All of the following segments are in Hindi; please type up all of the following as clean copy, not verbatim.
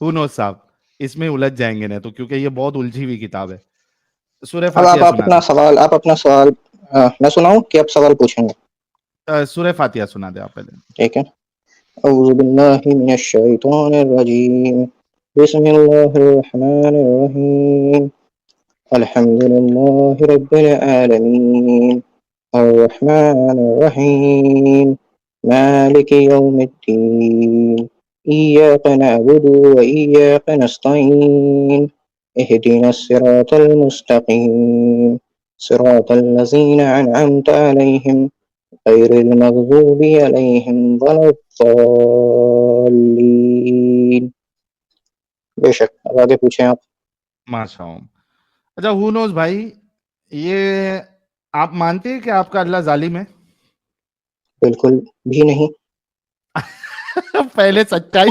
हु नोस साहब, इसमें उलझ जाएंगे ना तो, क्योंकि ये बहुत उलझी हुई किताब है। सूरह अब फातिहा सुना दे। आप अपना सवाल मैं सुनाऊं कि आप सवाल पूछेंगे? सूरह फातिहा सुना दे आप पहले। ठीक है। औज़ु बिल्लाहि मिनश शैतानिर रजीम। बिस्मिल्लाहिर रहमानिर रहीम। अल्हम्दुलिल्लाहि रब्बिल आलमीन। अर्रहमानिर रहीम। मालिकि यौमिद्दीन। इय्याका नअबुदु व इय्याका नस्तईन। इहदिनस सिरातल मुस्तकीम। सिरातल लज़ीना अनअमत अलैहिम गैरिल मग़ज़ूबि अलैहिम वलद्दाल्लीन। बेशक, अब आगे पूछें आप। माशाअल्लाह। अच्छा हु नोस भाई, ये आप मानते हैं कि आपका अल्लाह जालिम है? बिल्कुल भी नहीं। पहले सच्चाई।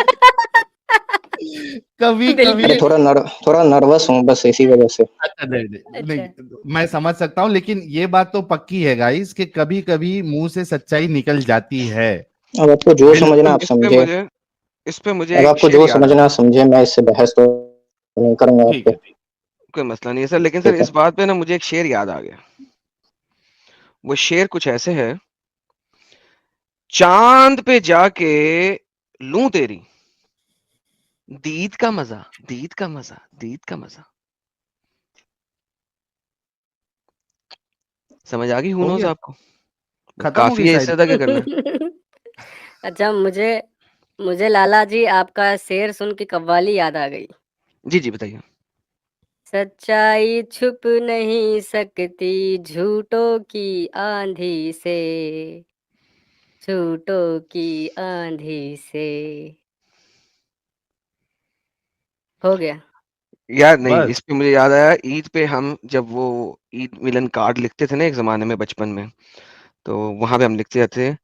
कभी अरे कभी। बिल्कुल। थोड़ा नर्वस हूँ बस इसी वजह से। अच्छा नहीं नहीं अच्छा। नहीं, मैं समझ सकता हूँ, लेकिन ये बात तो पक्की है गाइस कि कभी कभी मुंह से सच्चाई निकल जाती है। अब आपको जो समझना बिल्कुल। आप इस पे समझे। मुझे इस पे मुझे अब एक आपको शेर जो याद आ समझना गया। समझे, मैं इससे बहस तो नहीं करूंगा ठीक आपके। है ठीक। कोई मसला नहीं है सर, लेकिन सर ठीक है। इस बात पे ना मुझे एक शेर याद आ गया। वो शेर कुछ ऐसे है, चांद पे जाके लूं तेरी दीद का मजा, दीद का मजा, दीद का मजा। समझ आ गई हो हुनोस गया, आपको? खत्म हो गई काफी है, शायरी। इससे ज्यादा क्या करना है? अच्छा, मुझे मुझे लाला जी आपका शेर सुन के कव्वाली याद आ गई। जी जी बताइए। सच्चाई छुप नहीं सकती झूठों की आंधी से, झूठों की आंधी से। हो गया। यार नहीं, बस। इस पे मुझे याद आया, ईद पे हम जब वो ईद मिलन कार्ड लिखते थे ना एक जमाने में बचपन में, तो वहां पे हम लिखते थे,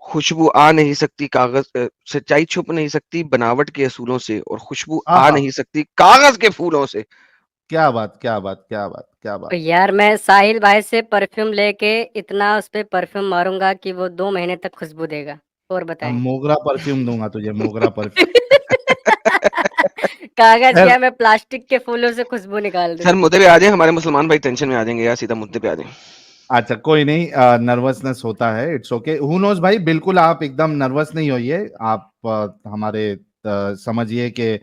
खुशबू आ नहीं सकती कागज सच्चाई छुप नहीं सकती बनावट के असूलों से, और खुशबू आ आहा, नहीं सकती कागज के फूलों से। क्या बात क्या बात क्या बात क्या और बात। यार मैं साहिल भाई से परफ्यूम लेके इतना उस पे परफ्यूम मारूंगा कि वो 2 महीने तक खुशबू देगा। और अब बताएं। मोगरा परफ्यूम दूंगा तुझे, मोगरा परफ्यूम। कागज खैर, क्या, मैं प्लास्टिक के फूलों से खुशबू निकाल सर दूंगी। मुद्दे पे आ जाए, हमारे मुसलमान भाई टेंशन में आ जाएंगे यार, सीधा मुद्दे पे आ जाए। अच्छा कोई नहीं, नर्वसनेस होता है, इट्स ओके। हु नोस भाई, बिल्कुल आप एकदम नर्वस नहीं होइए। आप हमारे समझिए कि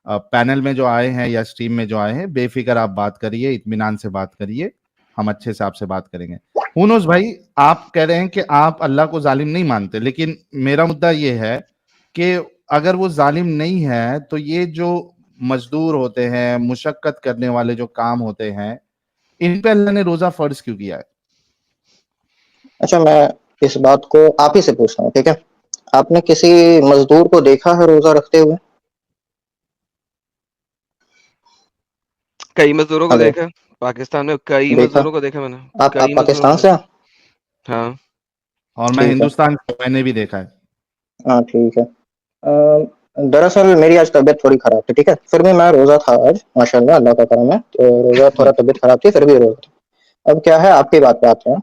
पैनल में जो आए हैं या स्ट्रीम में जो आए हैं, बेफिक्र आप बात करिए, इत्मीनान से बात करिए, हम अच्छे से आपसे बात करेंगे। हु नोस भाई, आप कह रहे हैं कि आप अल्लाह को जालिम नहीं मानते, लेकिन मेरा मुद्दा ये है कि अगर वो जालिम नहीं है तो ये जो मजदूर होते हैं, मुशक्कत करने वाले जो काम होते हैं, इन पे अल्लाह ने रोजा फर्ज क्यों किया है? अच्छा, मैं इस बात को आप ही से पूछता हूँ, ठीक है। आपने किसी मजदूर को देखा है रोजा रखते हुए? कई मजदूरों को हेलो। देखा, पाकिस्तान में कई देखा। मजदूरों को देखा मैंने। आप कई मजदूरों को पाकिस्तान से हैं? देखा। हाँ। और मैं ठीक है। हिंदुस्तान से, मैंने भी देखा है। हाँ ठीक है। दरअसल मेरी आज तबीयत थोड़ी खराब थी, ठीक है। फिर भी मैं रोजा था आज, माशाल्लाह अल्लाह का करम है, तो रोजा, थोड़ा तबीयत खराब थी फिर भी रोजा था। अब क्या है, आपकी बात पे आते हैं।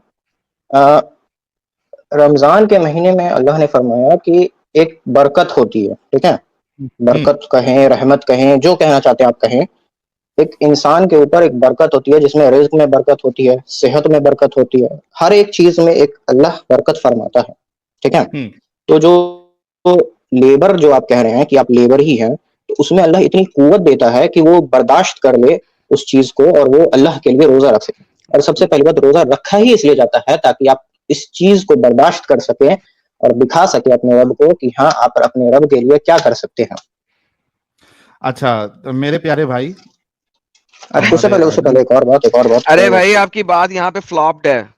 अ, रमजान के महीने में अल्लाह ने फरमाया कि एक बरकत होती है, ठीक है। हम्म। बरकत कहें, रहमत कहें, जो कहना चाहते हैं आप कहें। एक इंसान के ऊपर एक बरकत होती है, जिसमें रिज्क में बरकत होती है, सेहत में बरकत होती है, हर एक चीज में एक अल्लाह बरकत फरमाता है, ठीक है। हम्म। तो जो लेबर जो आप कह रहे हैं कि आप लेबर ही हैं, तो उसमें अल्लाह इतनी कुव्वत देता है कि वो बर्दाश्त कर ले उस चीज को, और वो अल्लाह के लिए रोजा रख सके। और सबसे पहली बात, रोजा रखा ही इसलिए जाता है ताकि आप इस चीज को बर्दाश्त कर सकें और दिखा सके अपने रब को कि हाँ, आप अपने रब के लिए क्या कर सकते हैं। अच्छा, तो मेरे प्यारे भाई, अच्छा, हमारे उससे एडम। पहले एक और बात अरे भाई आपकी बात यहाँ पे फ्लॉप्ड है,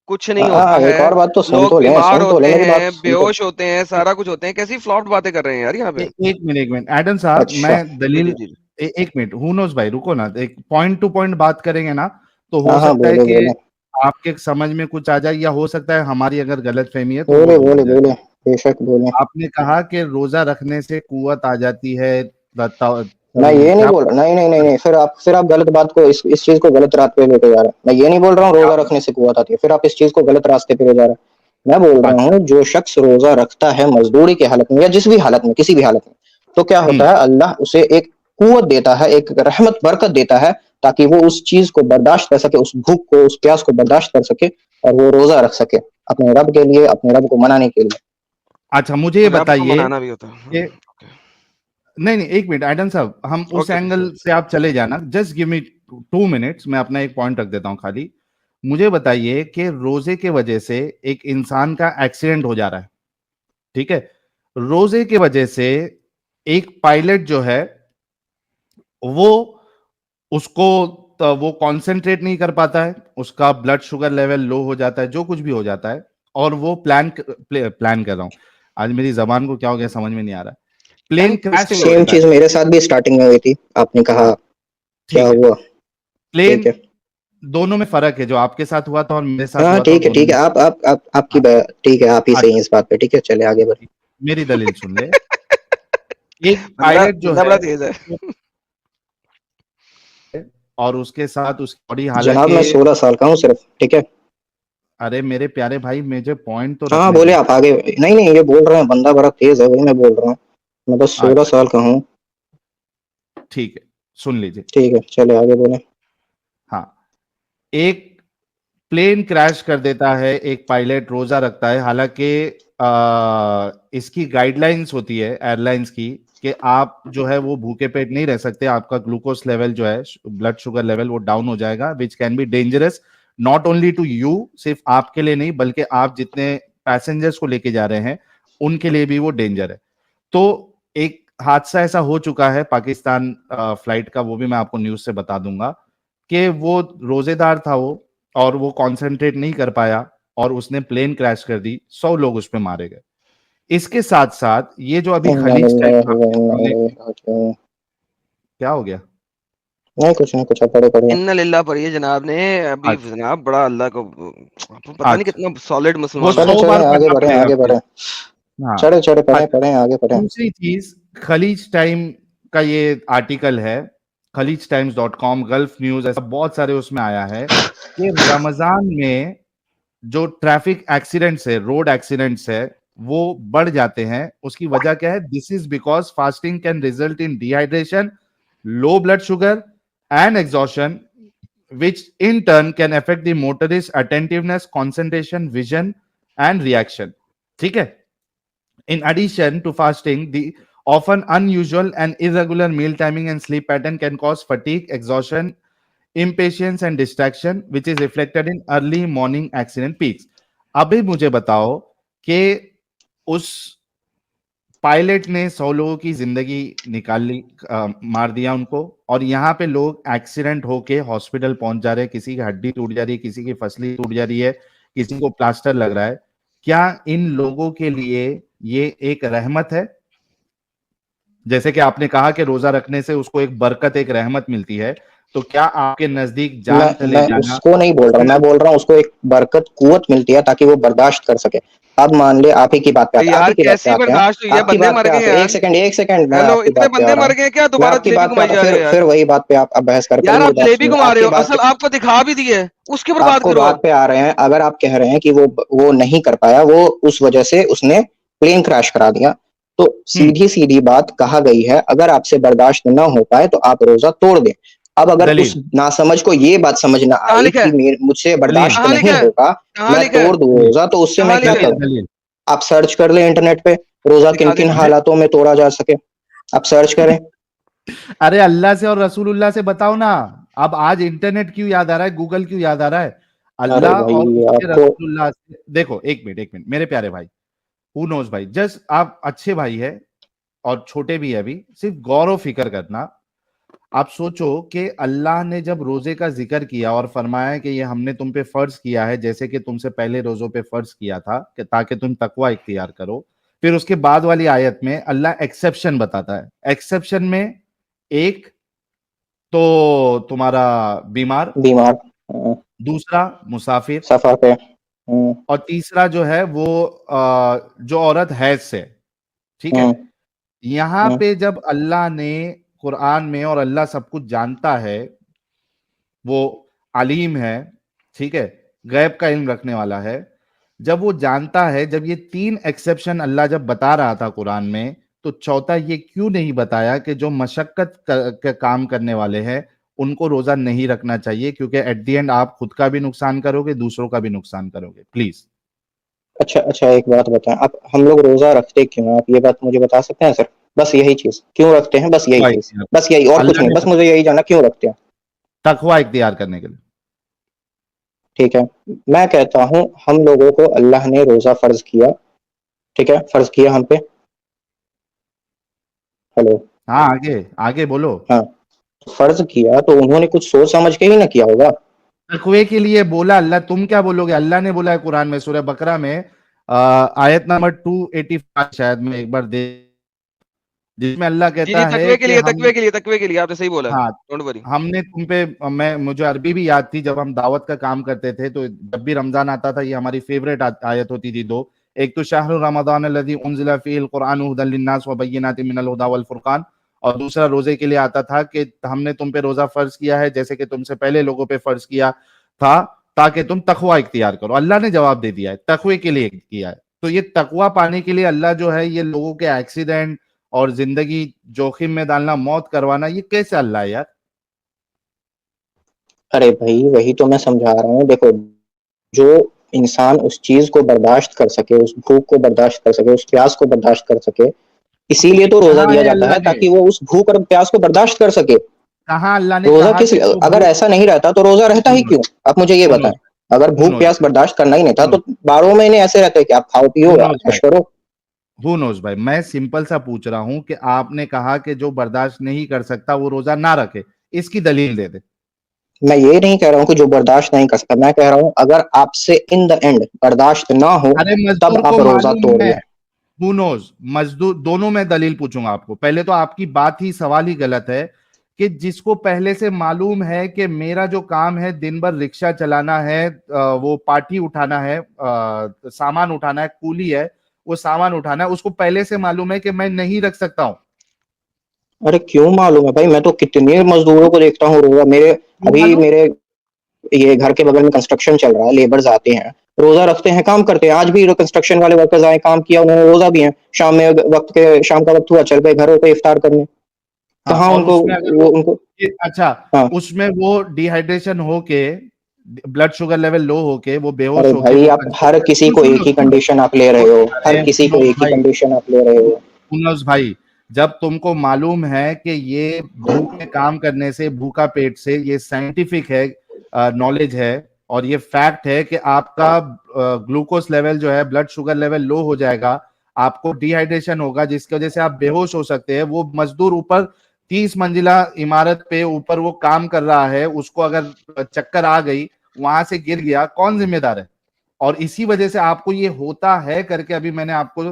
कुछ नहीं होता हाँ, एक है। और बात तो लोग बीमार सुन तो ले होते मेरी बात हैं, सुन तो। बेहोश होते हैं, सारा कुछ होते हैं, कैसी फ्लॉप्ड बातें कर रहे हैं यार यहाँ पे। एक मिनट एक मिनट, एडम साहब, अच्छा। मैं जी दलील। जी जी। एक मिनट, हु नोस भाई, रुको ना, एक पॉइंट टू पॉइंट बात करेंगे ना, तो हो हाँ हाँ, सकता है बोले कि बोले आपके समझ में कुछ आ जाए, या हो सकता है हमारी अगर गलत फहमी है तो वो बोले दूर हो बोले जाए। बोले, बेशक बोले। आपने कहा कि रोजा रखने से कुव्वत आ जाती है, मैं ये नहीं क्या? बोल रहा, नहीं नहीं नहीं नहीं, फिर आप गलत बात को, इस चीज को गलत रास्ते पे लेके जा रहे हैं। मैं ये नहीं बोल रहा हूँ रोजा रखने से कुव्वत आती है, फिर आप इस चीज को गलत रास्ते पे ले जा रहे हैं। मैं बोल रहा अच्छा। हूँ जो शख्स रोजा रखता है मजदूरी की हालत में या जिस भी हालत में, किसी भी हालत में, तो क्या होता है, अल्लाह उसे एक कुव्वत देता है, एक रहमत बरकत देता है, ताकि वो उस चीज को बर्दाश्त कर सके, उस भूख को, उस प्यास को बर्दाश्त कर सके, और वो रोजा रख सके अपने रब के लिए, अपने रब को मनाने के लिए। अच्छा मुझे ये रब को बताइए मनाना भी होता है। कि ओके नहीं नहीं एक मिनट आइडन साहब, हम उस ओके एंगल से आप चले जाना, जस्ट गिव मी 2 मिनट्स, मैं अपना एक पॉइंट रख देता हूं खाली। मुझे बताइए कि रोजे के वजह से एक इंसान का एक्सीडेंट हो जा रहा है, ठीक है, रोजे के वजह से एक पायलट जो है वो उसको वो कंसंट्रेट नहीं कर पाता है, उसका ब्लड शुगर लेवल लो हो जाता है, जो कुछ भी हो जाता है, और वो प्लान कर रहा हूं, आज मेरी जबान को क्या हो गया समझ में नहीं आ रहा है, प्लेन टंग क्रैश ट्विस्टिंग कर हो सेम गई। देता है। चीज मेरे साथ भी स्टार्टिंग में हुई थी, आपने कहा क्या ठीक है, हुआ। प्लेन, ठीक है, दोनों में फर्क है, जो आपके साथ हुआ था और मेरे साथ हाँ हुआ था, वो ठीक है, दोनों ठीक है, में। आप आपकी हाँ, ठीक है, आप ही सही हैं अच्छा, इस बात पे, ठीक है, चले आगे बढ़े। मेरी दलील सुन ले। एक बंदा पायलट जो बंदा है बड़ा तेज है। और उसके साथ उसकी बॉडी, जनाब हालांकि, मैं 16 साल का हूँ सिर्फ, ठीक है। अरे मेरे प्यारे भाई मुझे पॉइंट तो हाँ रखने बोले दे। आप आगे। नहीं नहीं, ये बोल रहे हैं बंदा बड़ा तेज है, वही मैं बोल रहा हूँ। मैं बस 16 अच्छा साल का हूँ। ठीक है, सुन लीजिए। ठीक है, चले आगे बोले। हाँ, एक प्लेन क्रैश कर देता है, एक पायलट रोजा रखता है, हालांकि इसकी गाइडलाइंस होती है एयरलाइंस की कि आप जो है वो भूखे पेट नहीं रह सकते, आपका ग्लूकोज लेवल जो है, ब्लड शुगर लेवल, वो डाउन हो जाएगा, which can be dangerous not only to you, सिर्फ आपके लिए नहीं बल्कि आप जितने पैसेंजर्स को लेके जा रहे हैं उनके लिए भी वो डेंजर है। तो एक हादसा ऐसा हो चुका है पाकिस्तान फ्लाइट का, वो भी मैं आपको न्यूज से बता दूंगा, कि वो रोजेदार था वो, और वो कंसंट्रेट नहीं कर पाया और उसने प्लेन क्रैश कर दी, 100 लोग उस पे मारे गए। इसके साथ साथ ये जो अभी इन्ना खलीज टाइम लिल्लाहि व इन्ना हमने, इलैहि राजिऊन। क्या हो गया? नहीं कुछ नहीं, कुछ आप बड़े पढ़िए। इन्ना लिल्लाह पढ़िए जनाब ने अभी, अच्छा जनाब बड़ा अल्लाह को पता नहीं अच्छा, कितना सॉलिड वो मुसलमान है। चले 100 बार चले आगे पढ़ना बढ़े, पड़ेगा आगे मुझे। बढ़े। हाँ, चढ़े चढ़े, पढ़े अच्छा, पढ़े, आगे बढ़े। दूसरी चीज, खलीज टाइम का ये आर्टिकल है, Khaleej Times dot com, gulf news, ऐसा बहुत सारे उसमें आया है कि रमजान में जो ट्रैफिक एक्सीडेंट्स है, रोड एक्सीडेंट्स है, वो बढ़ जाते हैं। उसकी वजह क्या है? This is because fasting can result in dehydration, low blood sugar and exhaustion, which in turn can affect the motorist attentiveness, concentration, vision and reaction. ठीक है? In addition to fasting, the often unusual and irregular meal timing and sleep pattern can cause fatigue, exhaustion, impatience and distraction, which is reflected in early morning accident peaks. अभी मुझे बताओ कि उस पायलट ने 100 लोगों की जिंदगी निकाल ली, मार दिया उनको, और यहाँ पे लोग एक्सीडेंट होके हॉस्पिटल पहुंच जा रहे हैं, किसी की हड्डी टूट जा रही है, किसी की फसली टूट जा रही है, किसी को प्लास्टर लग रहा है। क्या इन लोगों के लिए ये एक रहमत है? जैसे कि आपने कहा कि रोजा रखने से उसको एक बरकत, एक रहमत मिलती है, तो क्या आपके नजदीक जान चले मैं जाना उसको नहीं बोल रहा, मैं बोल रहा हूँ उसको एक बरकत कुवत मिलती है ताकि वो बर्दाश्त कर सके। अब मान ले आप ही की बात पे आते हैं, आप यार ही की बात पे कैसी आते हैं, बर्दाश्त हुई है, आपकी बंदे बात मर पे गए आते हैं। यार। एक सेकंड, मैं हेलो, आपकी इतने बात पे आ बंदे रहा मर हूँ। गए क्या, मैं दोबारा आपकी जलेबी बात पे घुमाई आता हूँ, जा रहे हो फिर यार? वही बात पे आप बहस कर, यार पहले आप मेरी बात जलेबी सुनिए, घुमा रहे आपकी हो, बात असल आपको दिखा भी दी है, उसके ऊपर बात आपको करो बात आप। पे आ रहे हैं। अगर आप कह रहे हैं कि वो नहीं कर पाया, वो उस वजह से उसने प्लेन क्रैश करा दिया, तो सीधी सीधी बात कहा गई है, अगर आपसे बर्दाश्त न हो पाए तो आप रोजा तोड़ दें। अब अगर उस दलील, नासमझ को ये बात समझ ना कहाँ आई लिखा कि है? मुझसे दलील, बर्दाश्त कहाँ नहीं लिखा है? होगा, कहाँ मैं लिखा है? तोड़ दूं दलील, रोजा, तो उससे मैं कहाँ क्या लिखा है? दलील, करूं? दलील, आप सर्च कर ले इंटरनेट पे, रोजा किन दिखा दे किन मुझे। हालातों में तोड़ा जा सके, आप सर्च करें। अरे अल्लाह से और रसूलुल्लाह से बताओ ना। अब आज इंटरनेट क्यों याद आ रहा है, गूगल क्यों याद आ रहा है? अरे अल्लाह और भाई उसके आपको रसूलुल्लाह से देखो, एक मिनट एक मिनट मेरे प्यारे भाई, हु नोज भाई, जस्ट आप अच्छे भाई है और छोटे भी है, अभी सिर्फ गौर व फिक्र करना। आप सोचो कि अल्लाह ने जब रोजे का जिक्र किया और फरमाया कि ये हमने तुम पे फर्ज किया है, जैसे कि तुमसे पहले रोजों पे फर्ज किया था, कि ताकि तुम तकवा इख्तियार करो, फिर उसके बाद वाली आयत में अल्लाह एक्सेप्शन बताता है। एक्सेप्शन में एक तो तुम्हारा बीमार, बीमार, दूसरा मुसाफिर, सफर पे, और तीसरा जो है वो जो औरत हैज से, ठीक है। हम्म, यहां पे जब अल्लाह ने कुरान में, और अल्लाह सब कुछ जानता है, वो अलीम है, ठीक है, गैब का इल्म रखने वाला है, जब वो जानता है, जब ये 3 एक्सेप्शन अल्लाह जब बता रहा था कुरान में, तो चौथा ये क्यों नहीं बताया कि जो मशक्कत का काम करने वाले हैं उनको रोजा नहीं रखना चाहिए, क्योंकि एट द एंड आप खुद का भी नुकसान करोगे, दूसरों का भी नुकसान करोगे। प्लीज। अच्छा अच्छा, एक बात बताएं आप, हम लोग रोजा रखते क्यों हैं? आप ये बात मुझे बता सकते हैं सर? बस यही चीज क्यों रखते हैं, बस यही तकवा चीज, इख्तियार, बस यही, और कुछ अल्लाह नहीं, ने बस मुझे यही जानना क्यों रखते हैं। तकवा इख्तियार करने के लिए। ठीक है, मैं कहता हूं हम लोगों को अल्लाह ने रोजा फर्ज किया, ठीक है, फर्ज किया हम पे। हेलो? हाँ, आगे आगे बोलो। हाँ, फर्ज किया तो उन्होंने कुछ सोच समझ के ही ना किया होगा। तकवे के लिए बोला अल्लाह, तुम क्या बोलोगे? अल्लाह ने बोला है कुरान में, सूरह बकरा में आयत नंबर 285 शायद, में एक बार दे, जिसमें अल्लाह जी, जी, कहता है कि हम, तकवे के लिए आपने सही बोला। हाँ, डोंट वरी। हमने तुम पे, मुझे अरबी भी याद थी जब हम दावत का काम करते थे, तो जब भी रमजान आता था ये हमारी फेवरेट आयत होती थी दो। एक तो शाहरुर रमजान अल्लज़ी उन्ज़िला फ़ीहिल कुरान हुदल लिन्नास व बय्यिनातिन मिनल हुदा वल फुरकान, और दूसरा रोजे के लिए आता था कि हमने तुम पे रोजा फर्ज किया है जैसे कि तुमसे पहले लोगों पे फर्ज किया था, ताकि तुम तकवा इख्तियार करो। अल्लाह ने जवाब दे दिया है, तकवे के लिए किया है। तो ये तकवा पाने के लिए अल्लाह जो है ये लोगों के एक्सीडेंट और जिंदगी जोखिम में डालना, मौत करवाना, ये कैसे अल्लाह है यार? अरे भाई, वही तो मैं समझा रहा हूँ। देखो, जो इंसान उस चीज को बर्दाश्त कर सके, उस भूख को बर्दाश्त कर सके, उस प्यास को बर्दाश्त कर सके, इसीलिए तो रोजा कहाँ दिया है जाता अल्लाह है, ने, ताकि वो उस भूख और प्यास को बर्दाश्त कर सके। कहाँ अल्लाह ने रोजा कहा किस, कि जो अगर भूख, ऐसा नहीं रहता तो रोजा रहता ही सुनो क्यों? आप मुझे ये सुनो बताएं। अगर भूख सुनो प्यास बर्दाश्त करना ही नहीं था सुनो तो 12 महीने ऐसे रहते कि आप खाओ पियो सुनो भाई, ऐश करो। हु नोज भाई, मैं सिंपल सा पूछ रहा हूं कि आपने कहा कि जो बर्दाश्त नहीं कर सकता वो रोजा ना रखे, इसकी दलील दे दे। मैं ये नहीं कह रहा हूँ कि जो बर्दाश्त नहीं कर सकता, मैं कह रहा हूँ अगर आपसे इन द एंड बर्दाश्त ना हो अरे तब मजदूर आप को रोजा मालूम तोड़ है, लें। हु नोज, मजदूर दोनों में दलील पूछूंगा आपको। पहले तो आपकी बात ही, सवाल ही गलत है कि जिसको पहले से मालूम है कि मेरा जो काम है दिन भर रिक्शा चलाना है, वो पार्टी उठाना है, सामान उठाना है, कूली है, वो सामान उठाना है, उसको पहले से मालूम है कि मैं नहीं रख सकता हूँ। अरे क्यों मालूम है भाई, मैं तो कितने मजदूरों को देखता हूँ रोजा, मेरे क्यों अभी मालूम? मेरे ये घर के बगल में कंस्ट्रक्शन चल रहा है, लेबर्स आते हैं, रोजा रखते हैं, काम करते हैं। आज भी कंस्ट्रक्शन वाले वर्कर्स आए, काम किया, उन्होंने रोजा भी है। शाम में वक्त के शाम का वक्त हुआ, चल गए घरों पे इफ्तार करने। हाँ, कहाँ और उनको, उसमें अगर वो उनको, अच्छा, हाँ। उसमें वो डिहाइड्रेशन होके, ब्लड शुगर लेवल लो होके, वो बेहोश अरे होके, भाई, वो आप हर किसी को सुन एक लो ही सुन लो, कंडीशन आप ले रहे हो, हर अरे किसी को मनोज एक ही भाई, कंडीशन आप ले रहे हो। मनोज भाई, जब तुमको मालूम है कि ये भूख में काम करने से, भूखा पेट से, ये साइंटिफिक है, नॉलेज है, और ये फैक्ट है कि आपका ग्लूकोज लेवल जो है, ब्लड शुगर लेवल लो हो जाएगा, आपको डिहाइड्रेशन होगा, जिसकी वजह से आप बेहोश हो सकते हैं। वो मजदूर ऊपर 30 मंजिला इमारत पे ऊपर वो काम कर रहा है, उसको अगर चक्कर आ गई, वहां से गिर गया, कौन जिम्मेदार है? और इसी वजह से आपको ये होता है करके अभी मैंने आपको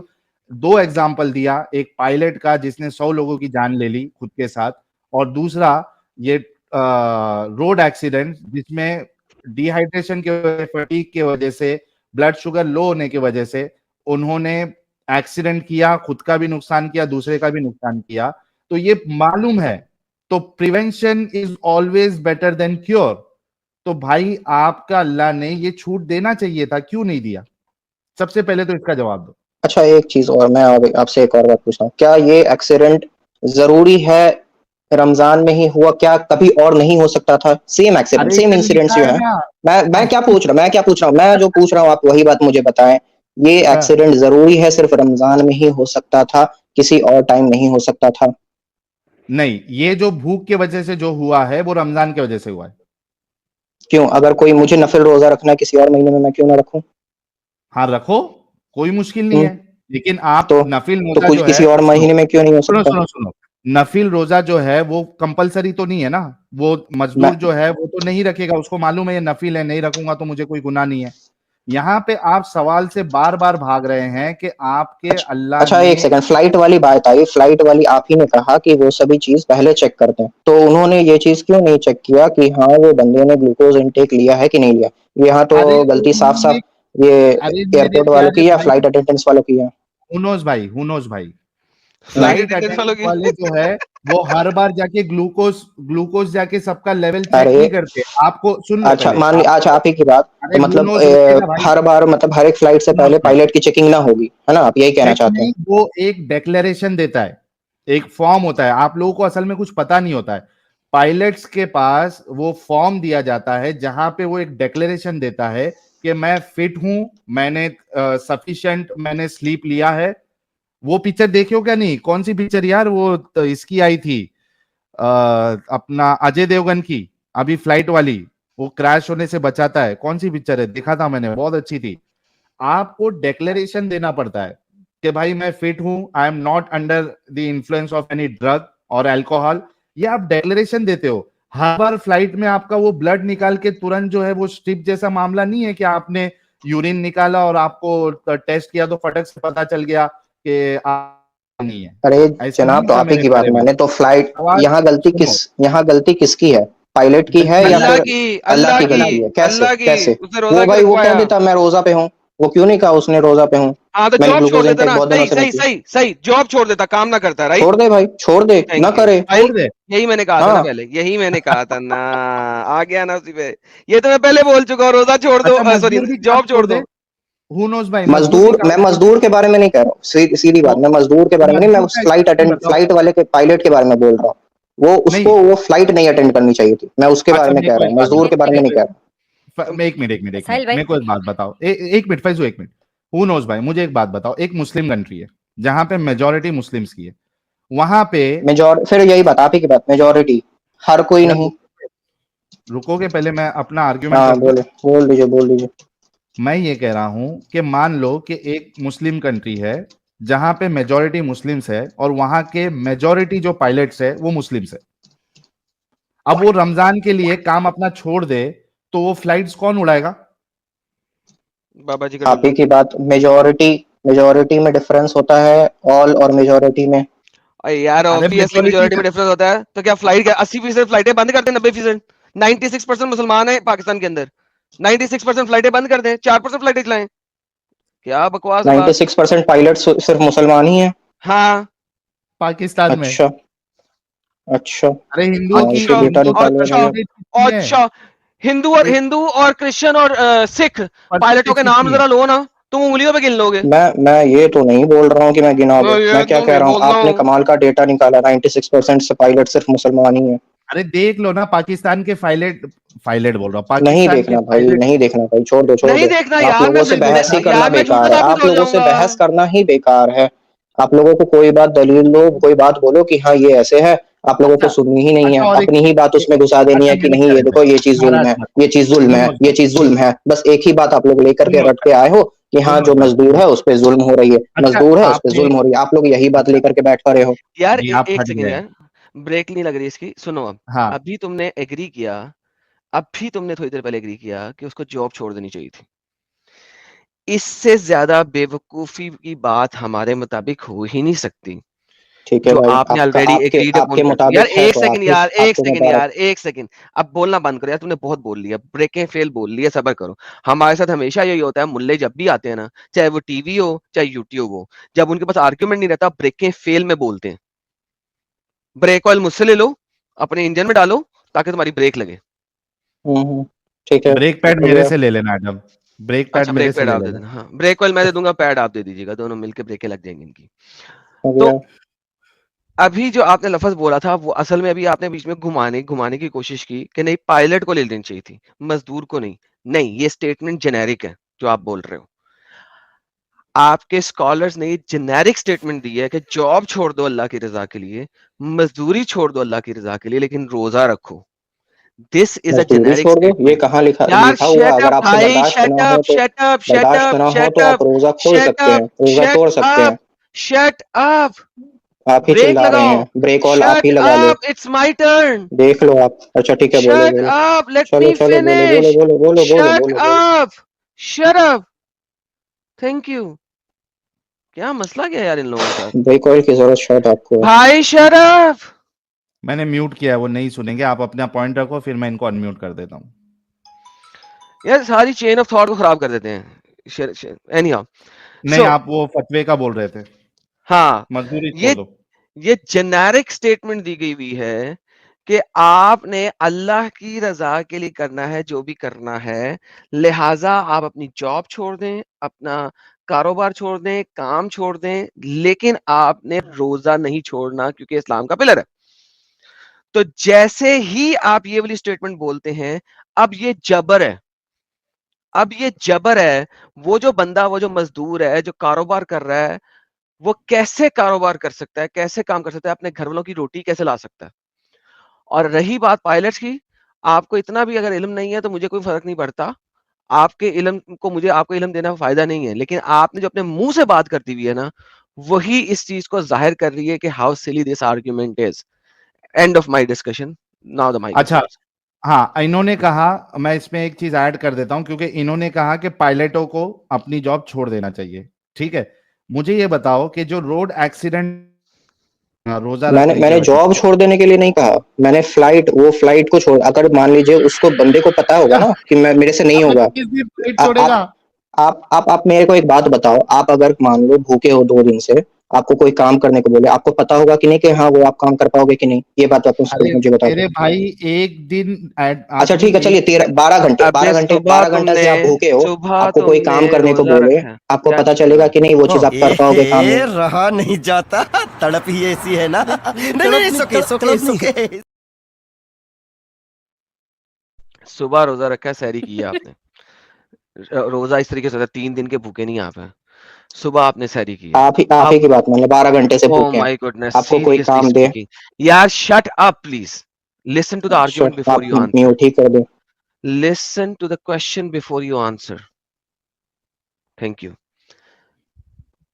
दो एग्जाम्पल दिया, एक पायलट का जिसने 100 लोगों की जान ले ली खुद के साथ, और दूसरा ये रोड एक्सीडेंट जिसमें डिहाइड्रेशन के वजह, फटीग के वजह से, ब्लड शुगर लो होने की वजह से उन्होंने एक्सीडेंट किया, खुद का भी नुकसान किया, दूसरे का भी नुकसान किया। तो ये मालूम है, तो prevention is always better than cure. तो भाई आपका अल्लाह ने ये छूट देना चाहिए था, क्यों नहीं दिया? सबसे पहले तो इसका जवाब दो। अच्छा, एक चीज और मैं आपसे एक और बात पूछता हूँ, क्या ये एक्सीडेंट जरूरी है रमजान में ही हुआ? क्या कभी और नहीं हो सकता था? सेम एक्सीडेंट, अरे सेम ये इंसिडेंट्स लिखा जो है है। ना। मैं क्या पूछ रहा हूँ, मैं जो पूछ रहा हूँ, आप वही बात मुझे बताएं। ये एक्सीडेंट जरूरी है सिर्फ रमजान में ही हो सकता था, किसी और टाइम नहीं हो सकता था? नहीं, ये जो भूख की वजह से जो हुआ है वो रमजान की वजह से हुआ है। क्यों? अगर कोई मुझे नफिल रोजा रखना है किसी और महीने में, मैं क्यों ना रखूं? हाँ रखो, कोई मुश्किल नहीं हम्म, है, लेकिन आप तो नफिल तो रोजा कुछ जो किसी है, और सुनो महीने में क्यों नहीं हो सुनो सकता? सुनो सुनो, नफिल रोजा जो है वो कंपलसरी तो नहीं है ना। वो मैं मजदूर जो है वो तो नहीं रखेगा, उसको मालूम है ये नफिल है, नहीं रखूंगा तो मुझे कोई गुनाह नहीं है। यहाँ पे आप सवाल से बार बार भाग रहे हैं कि आपके अच्छा, अल्लाह अच्छा, ने, एक सेकंड, फ्लाइट वाली बात आई, फ्लाइट वाली आप ही ने कहा कि वो सभी चीज पहले चेक करते हैं, तो उन्होंने ये चीज क्यों नहीं चेक किया कि हाँ वो बंदे ने ग्लूकोज इनटेक लिया है कि नहीं लिया? यहाँ तो अरे गलती साफ उन्होंने, साफ ये अरे मेरे एयरपोर्ट वालों प्यारे की या भाई, फ्लाइट अटेंडेंट्स वालों की है। हुनोज भाई, हुनोज भाई, हाँ, फ्लाइट फ्लाइट अटेंडेंस वालों अटेंडेंट की। वाले जो है वो हर बार जाके ग्लूकोज जाके सबका लेवल चेक अरे नहीं करते। आपको सुन लो अच्छा पहले, मान ली, अच्छा आप ही की बात, अरे तो who मतलब knows रुकेगा भाई, हर बार मतलब हर एक फ्लाइट से who knows पहले भाई। पायलट की चेकिंग ना होगी, है ना, आप यही कहना चेक चाहते नहीं, हैं? वो एक डेक्लेरेशन देता है, एक फॉर्म होता है। आप लोगों को असल में कुछ पता नहीं होता है। पायलट्स के पास वो फॉर्म दिया जाता है जहां पे वो एक डेक्लेरेशन देता है कि मैं फिट हूं, मैंने सफिशिएंट मैंने स्लीप लिया है। वो पिक्चर देखे हो क्या? नहीं, कौन सी पिक्चर यार, वो तो इसकी आई थी अपना अजय देवगन की, अभी फ्लाइट वाली, वो क्रैश होने से बचाता है। कौन सी पिक्चर है? देखा था मैंने, बहुत अच्छी थी। आपको डेक्लेरेशन देना पड़ता है कि भाई मैं फिट हूं, I am not under the influence of any drug और अल्कोहल। ये आप डेक्लेरेशन देते हो। हर बार फ्लाइट में आपका वो ब्लड निकाल के तुरंत जो है वो स्ट्रिप जैसा मामला नहीं है कि आपने यूरिन निकाला और आपको टेस्ट किया तो फटक से पता चल गया कि आप नहीं है। अरे ऐसा नहीं जनाब, तो होता आप ही मेरे की बात प्यारे भाई। माने तो फ्लाइट, सवाल सुनो, यहाँ गलती किसकी है? पायलट की है गलती या अल्लाह फिर की, अल्लाह अल्लाह की की, गलती है? कैसे अल्लाह की। कैसे? उसने वो रोजा क्यों भाई वो कह रखवाया? देता मैं रोजा पे हूँ, वो क्यों नहीं कहा उसने रोजा पे हूँ? हाँ तो मैंने जॉब छोड़ ग्लूकोज देता इनटेक ना, बहुत दिनों सही से नहीं सही किया। सही सही, जॉब छोड़ देता, काम ना करता, राइट। छोड़ दे भाई, छोड़ दे, ना थैंक यू करे। भाई, छोड़ दे। यही मैंने कहा था ना हाँ, पहले, यही मैंने कहा था ना। आ गया ना उसी पे। ये तो मैं पहले बोल चुका हूँ, रोजा छोड़ दो, अच्छा, सॉरी मजदूर भी काम जॉब छोड़ छोड़ दे, दो। हु नोस भाई, मजदूर भी मजदूर, काम मैं छोड़ दे। मजदूर के बारे में नहीं कह रहा हूँ, सीधी बात, तो, मैं मजदूर के तो बारे में नहीं, मैं मजदूर उस का स्टेटमेंट बताओ। फ्लाइट वाले के पायलट के बारे में बोल रहा हूँ। वो उसको नहीं, वो फ्लाइट नहीं अटेंड करनी चाहिए थी, मैं उसके बारे अच्छा में मेरे कह को रहा एक हूँ, बात मजदूर बताओ, के बारे में नहीं कह रहा। एक मिनट, एक मिनट, एक मिनट, साहिल भाई, मेरे को एक बात बताओ, एक मिनट फैजू, एक मिनट। हु नोस भाई, मुझे एक बात बताओ, एक मुस्लिम कंट्री है जहां पे मेजोरिटी मुस्लिम्स की है, वहां पे मेजोर फिर यही बात, आप ही की बात, मेजोरिटी, हर कोई यार नहीं। रुकोगे पहले मैं अपना आर्ग्यूमेंट हाँ रख दूं। बोले, बोल दीजिए, बोल दीजिए। मैं ये कह रहा हूं कि मान लो कि एक मुस्लिम कंट्री है जहां पे मेजोरिटी मुस्लिम्स है और वहां के मेजोरिटी जो पायलट्स है वो मुस्लिम्स है। अब वो रमजान के लिए काम अपना छोड़ दे तो वो फ्लाइट्स कौन उड़ाएगा? बाबा जी का आप ही बिल्लू। की बात, मेजोरिटी, मेजोरिटी में डिफरेंस होता है, ऑल और मेजोरिटी में। अरे यार अरे ऑब्वियसली मेजोरिटी मेजोरिटी में डिफरेंस होता है, तो क्या फ्लाइट क्या 80% फ्लाइटें बंद करते हैं? 90%, 96% मुसलमान है पाकिस्तान के अंदर, 96% फ्लाइटें बंद कर दें, 4% फ्लाइटें चलाएं? क्या बकवास बात। 96% पायलट सिर्फ मुसलमान ही है? हाँ। पाकिस्तान में। अच्छा, अच्छा। अरे हिंदुओं हाँ, की, इसे अच्छा, डेटा हिंदुओं की निकालने अच्छा, वाले। परसेंटेज कितनी है? अच्छा। एक हिंदू और क्रिश्चियन और सिख पायलटों परसेंटेज के नाम कितनी है? जरा लो ना, तुम उंगलियों पे गिन लोगे। मैं ये तो नहीं बोल रहा हूँ कि मैं गिना मैं दूं, ये मैं क्या तो कह नहीं रहा हूँ, बोल रहा आपने हूँ। कमाल का डेटा निकाला, 96% से पायलट सिर्फ मुसलमान ही है। अरे देख लो ना, पाकिस्तान के पायलट, पायलट बोल रहा हूँ, नहीं पाकिस्तान के देखना भाई, पायलट। नहीं देखना भाई, छोड़ दो, छोड़ नहीं दो। देखना आप यार, लोगों मैं से बिल्कुल बहस ही करना यार मैं झूठा बेकार है, साबित आप हो लोगों से जाऊंगा। बहस करना ही बेकार है। आप लोगों को कोई बात दलील दो, कोई बात बोलो कि हाँ ये ऐसे है, आप लोगों को अच्छा, सुननी ही नहीं अच्छा है, और एक अपनी ही बात उसमें घुसा देनी अच्छा है कि मेरे नहीं ये प्यारे भाई, देखो ये चीज जुल्म नाराज है, मत ये हो, चीज जुल्म है, हुनोस ये भाई, चीज जुल्म है, बस एक ही बात आप लोग लेकर के हुनोस रट के भाई, आए हो कि हाँ हुनोस जो भाई। मजदूर है उस पर जुल्म हो रही है, अच्छा मजदूर है उस पर आपने, जुल्म हो रही है, आप लोग यही बात अच्छा लेकर के बैठ खड़े हो। यार जी आप एक फट सेकंड गए। यार, ब्रेक नहीं लग रही इसकी, सुनो अब। हाँ, अभी तुमने एग्री किया, अभी तुमने थोड़ी देर पहले एग्री किया कि उसको जॉब छोड़ देनी चाहिए थी। इससे ज्यादा बेवकूफी की बात हमारे मुताबिक हो ही नहीं सकती। ठीक है जो भाई, आपने आपका ऑलरेडी आपके एग्रीड अपॉन आपके कर दिया। यार मुताबिक है एक तो सेकंड आपके यार, एक आपको सेकंड मुबारक। यार, एक सेकंड। अब बोलना बंद करो यार, तूने बहुत बोल लिया, ब्रेकें फेल बोल लिया, सबर करो। हमारे साथ हमेशा यही होता है, मुल्ले जब भी आते हैं ना, चाहे वो टीवी हो चाहे यूट्यूब हो, जब उनके पास आर्ग्यूमेंट नहीं रहता, ब्रेकें फेल में बोलते हैं। ब्रेक ऑयल मुझसे ले लो, अपने इंजन में डालो, ताकि तुम्हारी ब्रेक लगे। ठीक है, ब्रेक पैड हो मेरे गया। से ले लेना एडम, ब्रेक पैड अच्छा मेरे ब्रेक से पैड ले आप दे लेना। देना, हाँ ब्रेक ऑयल मैं दे दूंगा, पैड आप दे दीजिएगा, दोनों मिलके ब्रेकें लग जाएंगी इनकी। हो तो गया। अभी जो आपने लफ्ज बोला था, वो असल में अभी आपने बीच में घुमाने घुमाने की कोशिश की कि नहीं पायलट को ले लेनी चाहिए थी, मजदूर को नहीं। नहीं, ये स्टेटमेंट जेनेरिक है जो आप बोल रहे हो। आपके स्कॉलर्स ने जेनेरिक स्टेटमेंट दी है कि जॉब छोड़ दो अल्लाह की रजा के लिए, मजदूरी छोड़ दो अल्लाह की रजा के लिए, लेकिन रोजा रखो। दिस इज अ मजदूरी जेनेरिक छोड़ दो, ये स्टेटमेंट। कहाँ लिखा यार लिखा हुआ है? शट अगर अप आपसे भाई, बर्दाश्त ना शट हो अप तो, शट अप शट बर्दाश्त अप ना हो शट तो अप आप रोजा खोल शट सकते अप हैं, रोजा शट तोड़ सकते अप हैं। Shut up. आप ही ब्रेक चिल्ला रहे लगाओ। हैं, ब्रेक ऑल आप ही शट लगा लो। Up, it's my turn. देख लो आप, अच्छा ठीक है, बोलो शट बोलो। अप, लेट चलो मी चलो, बोलो बोलो फिनिश। बोलो बोलो बोलो शट बोलो बोलो। Up, shut up. Thank you. क्या मसला क्या है यार इन लोगों के साथ? ब्रेक ऑयल की जरूरत शायद आपको है। भाई शट अप। मैंने म्यूट किया है, वो नहीं सुनेंगे, आप अपना पॉइंट रखो फिर मैं इनको अनम्यूट कर देता हूँ। यार सारी चेन ऑफ थॉट को खराब कर देते हैं। एनीहाउ, नहीं, सो आप वो फतवे का बोल रहे थे, हाँ, मजदूरी छोड़ ये दो। ये जेनेरिक स्टेटमेंट दी गई हुई है कि आपने अल्लाह की रजा के लिए करना है जो भी करना है, लिहाजा आप अपनी जॉब छोड़ दें, अपना कारोबार छोड़ दें, काम छोड़ दें, लेकिन आपने रोजा नहीं छोड़ना क्योंकि इस्लाम का पिलर है। तो जैसे ही आप ये वाली स्टेटमेंट बोलते हैं, अब ये जबर है, अब ये जबर है। वो जो बंदा, वो जो मजदूर है, जो कारोबार कर रहा है, वो कैसे कारोबार कर सकता है, कैसे काम कर सकता है, अपने घर वालों की रोटी कैसे ला सकता है? और रही बात पायलट्स की, आपको इतना भी अगर इल्म नहीं है तो मुझे कोई फर्क नहीं पड़ता। आपके इल्म को मुझे आपको इल्म देना फायदा नहीं है, लेकिन आपने जो अपने मुंह से बात कर दी हुई है ना, वही इस चीज को जाहिर कर रही है कि how silly this argument is. End of my discussion, now the mic is अच्छा, योर्स। हाँ, इन्होंने कहा, मैं इसमें एक चीज ऐड कर देता हूं, क्योंकि इन्होंने कहा कि पायलटों को अपनी जॉब छोड़ देना चाहिए। ठीक है, मुझे ये बताओ कि जो रोड एक्सीडेंट रोजा मैंने रखने की मैंने वजह जॉब से छोड़ देने के लिए नहीं कहा, मैंने वो फ्लाइट को छोड़, अगर मान लीजिए उसको बंदे को पता होगा ना कि मैं मेरे से नहीं होगा। किस दिन फ्लाइट आ, छोड़ेगा? आप मेरे को एक बात बताओ, आप अगर मान लो भूखे हो 2 दिन से, आपको कोई काम करने को बोले, आपको पता होगा कि नहीं कि हाँ वो आप काम कर पाओगे कि नहीं? ये बात आप अरे मुझे बता दो। मेरे भाई, एक दिन अच्छा आदमी ठीक है, चलिए एक 12 घंटे, अबे सुबह 12 घंटा तुमने से आप भूखे हो, सुबह आपको कोई तुमने काम करने को रोजा बोले, रखा है, आपको क्या पता चीज चलेगा है? कि नहीं वो चीज आप कर पाओगे काम नहीं? रहा नहीं जाता, तड़प ही ऐसी है ना। नहीं नहीं, सुके सुबह रोजा रखा है, सहरी की है आपने। रोजा इस तरीके से होता है, 3 दिन के भूखे नहीं आप हैं। सुबह आपने सहरी की है। आप ही अब की बात मान लो, 12 घंटे से ओह भूखे हैं, माय गुडनेस, आपको कोई सीरियसली काम दे। स्पीकिंग। यार shut up please. Listen to the argument अच्छा, बिफोर आप यू आंसर। म्यूट ही कर दो। Listen to the question before you answer. Thank you.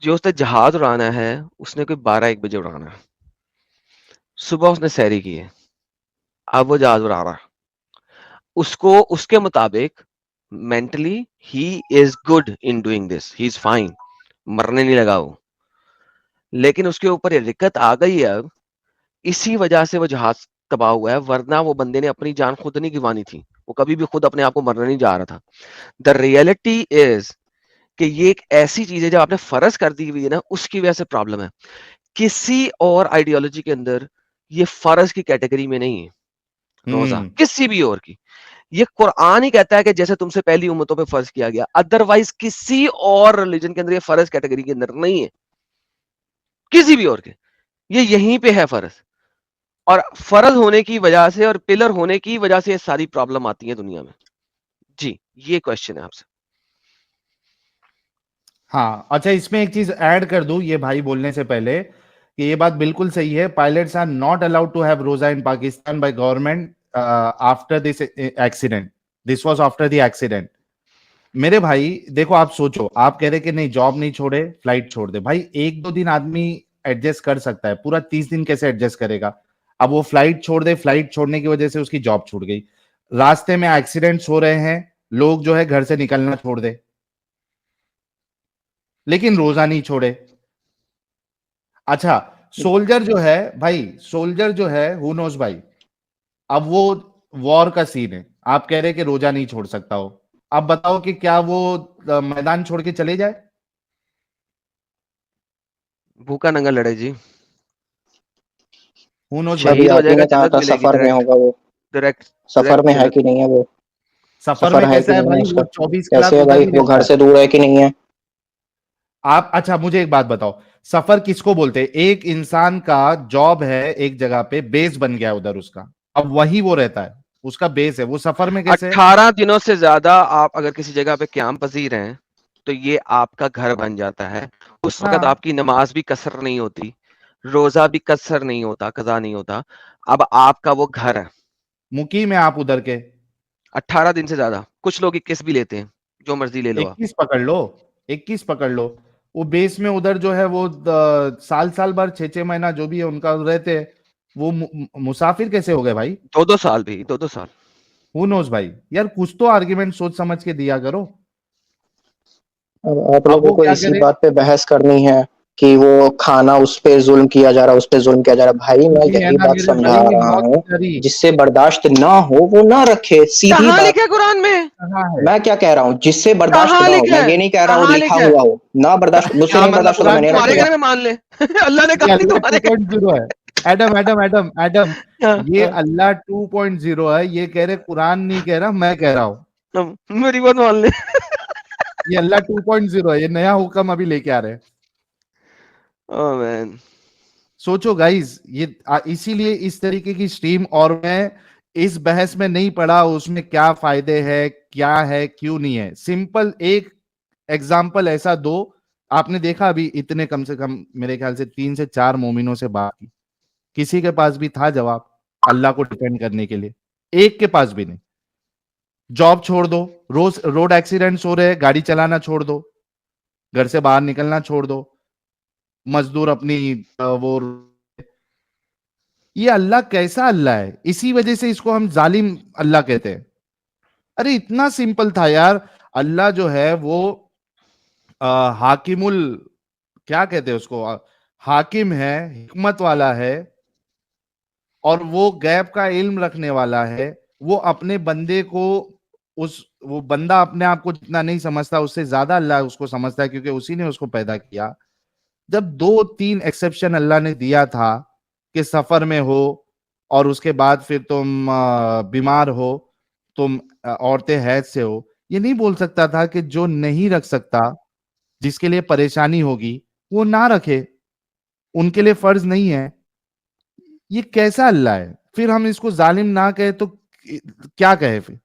जो उसने जहाज उड़ाना है, उसने कोई 12-1 बजे उड़ाना है। सुबह उसने सहरी की है, अब वो जहाज उड़ा रहा है। उसको उसके मुताबिक mentally he is good in doing this, he is fine, मरने नहीं लगा वो। लेकिन उसके ऊपर ये दिक्कत आ गई है अब, इसी वजह से वो जहाज तबाह हुआ है, वरना वो बंदे ने अपनी जान खुद नहीं गिवानी थी, वो कभी भी खुद अपने आप को मरने नहीं जा रहा था। द रियलिटी इज कि ये एक ऐसी चीज है जब आपने फर्ज कर दी हुई है ना, उसकी वजह से प्रॉब्लम है। किसी और आइडियोलॉजी के अंदर ये फर्ज की कैटेगरी में नहीं है रोजा, किसी भी और की। ये कुरान ही कहता है कि जैसे तुमसे पहली उम्मतों पे फर्ज किया गया, अदरवाइज किसी और रिलीजन के अंदर ये फर्ज कैटेगरी के अंदर नहीं है, किसी भी और के। ये यहीं पे है फर्ज, और फर्ज होने की वजह से और पिलर होने की वजह से ये सारी प्रॉब्लम आती है दुनिया में। जी, ये क्वेश्चन है आपसे। हाँ, अच्छा, इसमें एक चीज ऐड कर दूं ये भाई बोलने से पहले, कि ये बात बिल्कुल सही है। Pilots are not allowed to have roza in Pakistan by government after this accident. This was after the accident. मेरे भाई देखो, आप सोचो, आप कह रहे कि नहीं जॉब नहीं छोड़े, फ्लाइट छोड़ दे। भाई 1-2 दिन आदमी एडजस्ट कर सकता है, पूरा 30 दिन कैसे एडजस्ट करेगा? अब वो फ्लाइट छोड़ दे, फ्लाइट छोड़ने की वजह से उसकी जॉब छूट गई, रास्ते में एक्सीडेंट्स हो रहे हैं, लोग जो है घर से निकलना छोड़ दे, लेकिन रोजा नहीं छोड़े। अच्छा, सोल्जर जो है भाई, सोल्जर जो है, हु नोज भाई, अब वो वॉर का सीन है, आप कह रहे कि रोजा नहीं छोड़ सकता हो। अब बताओ कि क्या वो मैदान छोड़ के चले जाए? भूखा नंगा लड़े जी, हु नोज भाई। अभी शहीद हो आप ही जाएगा, ने कहा जन्नत था मिलेगी सफर में डायरेक्ट। होगा वो, डायरेक्ट सफर डायरेक्ट में है जन्नत। कि नहीं है वो? सफर सफर में है कि कैसा है नहीं है भाई? उसका? वो 24 क्लास कैसे है उधर भाई, ही वो रहता घर है। से दूर है कि नहीं है? आप, अच्छा, मुझे एक बात बताओ, सफर किसको बोलते हैं? एक इंसान का जॉब है एक जगह पे, बेस बन गया उधर उसका, अब वही वो रहता है, उसका बेस है, वो सफर में कैसे है? 18 दिनों से ज्यादा आप अगर किसी जगह पे क्याम पजीर हैं, तो ये आपका घर बन जाता है। उस वक्त हाँ, आपकी नमाज भी कसर नहीं होती, रोजा भी कसर नहीं होता, कजा नहीं होता। अब आपका वो घर है। मुकीम है आप उधर के। 18 दिन से ज्यादा, कुछ लोग 21 भी लेते हैं, जो मर्जी ले लो आप। 21 पकड़ लो, 21 पकड़ लो। वो बेस में उधर जो है वो साल साल भर, 6-6 महीना जो भी है उनका रहते हैं, वो मुसाफिर कैसे हो गए भाई? 2-2 साल भी, 2-2 साल। हु नोज भाई, यार कुछ तो आर्ग्यूमेंट सोच समझ के दिया करो। अब आप अब लोगों वो को क्या इसी करे? बात पे बहस करनी है कि वो खाना उस पे जुल्म किया जा रहा, उस पे जुल्म किया जा रहा। भाई मैं ये है यही ना बात मेरे समझा भाई, रहा मौत हूँ, करी जिससे बर्दाश्त ना हो वो ना रखे, सीधी कहाँ बात। लिखा है कुरान में? कहाँ है? मैं क्या कह रहा हूँ, जिससे बर्दाश्त कहाँ ना हो, लिखा मैं है? ये नहीं कह रहा हूँ कहाँ लिखा लिखा है? हुआ हो, ना बर्दाश्त, मुझसे क्या नहीं मतलब? बर्दाश्त होगा, मैं नहीं तुम्हारे रखूंगा। कहने में मान ले। अल्लाह ने ये कहा नहीं अल्लाह तुम्हारे 2.0 है। एडम एडम एडम एडम, हाँ, ये हाँ, अल्लाह 2.0 है। ये कह रहे कुरान नहीं कह रहा, मैं कह रहा हूँ। मेरी बात मान ले। ये अल्लाह 2.0 है, ये नया हुक्म अभी लेके आ रहे हैं। Oh man. सोचो गाइस, ये इसीलिए इस तरीके की स्ट्रीम, और मैं इस बहस में नहीं पड़ा उसमें क्या फायदे है, क्या है, क्यों नहीं है। सिंपल एक एग्जाम्पल ऐसा दो। आपने देखा अभी इतने कम से कम मेरे ख्याल से 3 से 4 मोमिनों से बात की, किसी के पास भी था जवाब अल्लाह को डिपेंड करने के लिए? एक के पास भी नहीं। जॉब छोड़ दो, रोज रोड एक्सीडेंट्स हो रहे हैं, गाड़ी चलाना छोड़ दो, घर से बाहर निकलना छोड़ दो, मजदूर अपनी वो, ये अल्लाह कैसा अल्लाह है? इसी वजह से इसको हम जालिम अल्लाह कहते हैं। अरे इतना सिंपल था यार। अल्लाह जो है वो हाकिमुल, क्या कहते हैं उसको, हाकिम है, हिकमत वाला है, और वो गैब का इल्म रखने वाला है। वो अपने बंदे को, उस वो बंदा अपने आप को जितना नहीं समझता, उससे ज्यादा अल्लाह उसको समझता है, क्योंकि उसी ने उसको पैदा किया। जब 2-3 एक्सेप्शन अल्लाह ने दिया था कि सफर में हो, और उसके बाद फिर तुम बीमार हो, तुम औरतें हैज से हो, ये नहीं बोल सकता था कि जो नहीं रख सकता, जिसके लिए परेशानी होगी, वो ना रखे, उनके लिए फर्ज नहीं है। ये कैसा अल्लाह है? फिर हम इसको जालिम ना कहे तो क्या कहे फिर?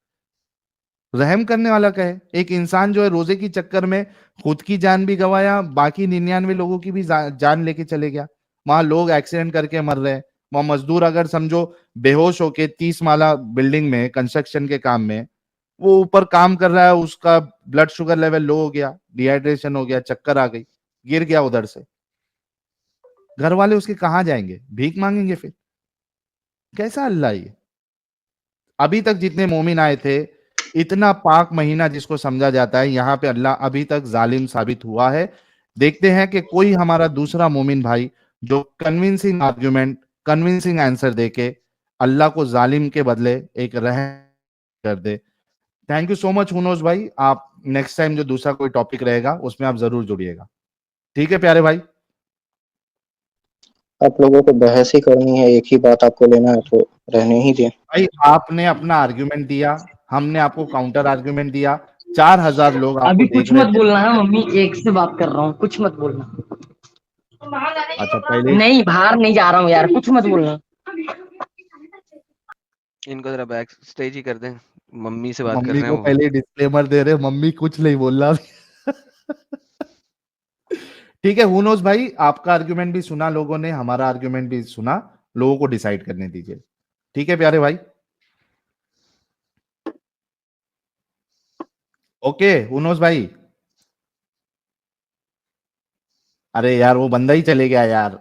रहम करने वाला कहे। एक इंसान जो है रोजे की चक्कर में खुद की जान भी गंवाया, बाकी 99 लोगों की भी जान लेके चले गया। वहां लोग एक्सीडेंट करके मर रहे हैं। वहां मजदूर अगर समझो बेहोश होके 30 माला बिल्डिंग में कंस्ट्रक्शन के काम में वो ऊपर काम कर रहा है, उसका ब्लड शुगर लेवल लो हो गया, डिहाइड्रेशन हो गया, चक्कर आ गई, गिर गया उधर से, घर वाले उसके कहां जाएंगे? भीख मांगेंगे फिर? कैसा अल्लाह ये? अभी तक जितने मोमिन आए थे, इतना पाक महीना जिसको समझा जाता है, यहाँ पे अल्लाह अभी तक जालिम साबित हुआ है। देखते हैं कि कोई हमारा दूसरा मोमिन भाई जो कन्विंसिंग आर्ग्यूमेंट, कन्विंसिंग आंसर देके अल्लाह को जालिम के बदले एक रहम कर दे। थैंक यू सो मच हुनोस भाई। आप नेक्स्ट टाइम जो दूसरा कोई टॉपिक रहेगा उसमें आप जरूर जुड़िएगा। ठीक है प्यारे भाई? आप लोगों को बहस ही करनी है, एक ही बात आपको लेना है, तो रहने ही दें। भाई आपने अपना आर्ग्यूमेंट दिया, हमने आपको काउंटर आर्ग्यूमेंट दिया, 4000 लोग आपको अभी देख कुछ रहे मत थे। बोलना है मम्मी, एक से बात कर रहा हूँ, कुछ मत बोलना। अच्छा पहले नहीं, बाहर नहीं जा रहा हूँ यार, कुछ मत बोलना। इनको जरा बैक स्टेज ही कर दें, मम्मी से बात कर मम्मी रहे को हैं वो। पहले डिस्क्लेमर दे रहे, मम्मी कुछ नहीं बोल रहा। ठीक है हुनोस भाई, आपका आर्ग्यूमेंट भी सुना लोगों ने, हमारा आर्ग्यूमेंट भी सुना, लोगों को डिसाइड करने दीजिए। ठीक है प्यारे भाई? ओके हुनोस भाई। अरे यार वो बंदा ही चले गया यार,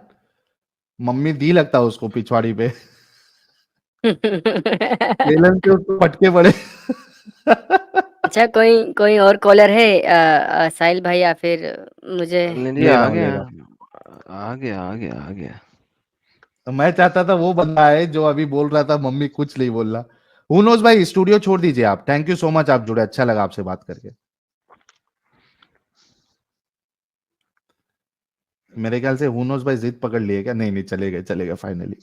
मम्मी दी लगता है उसको पिछवाड़ी पे। बेलन से उसको फटके पड़े। अच्छा, कोई कोई और कॉलर है साहिल भाई, या फिर मुझे? नहीं जी, ले रहा आ हूँ, ले गया रहा हूँ। आ गया आ गया आ गया। तो मैं चाहता था वो बंदा है जो अभी बोल रहा था मम्मी कुछ नहीं बोल रहा। हुनोस भाई स्टूडियो छोड़ दीजिए आप। थैंक यू सो मच, आप जुड़े, अच्छा लगा आपसे बात करके। मेरे ख्याल से हुनोस भाई जिद पकड़ लिए क्या? नहीं नहीं, चले गए फाइनली।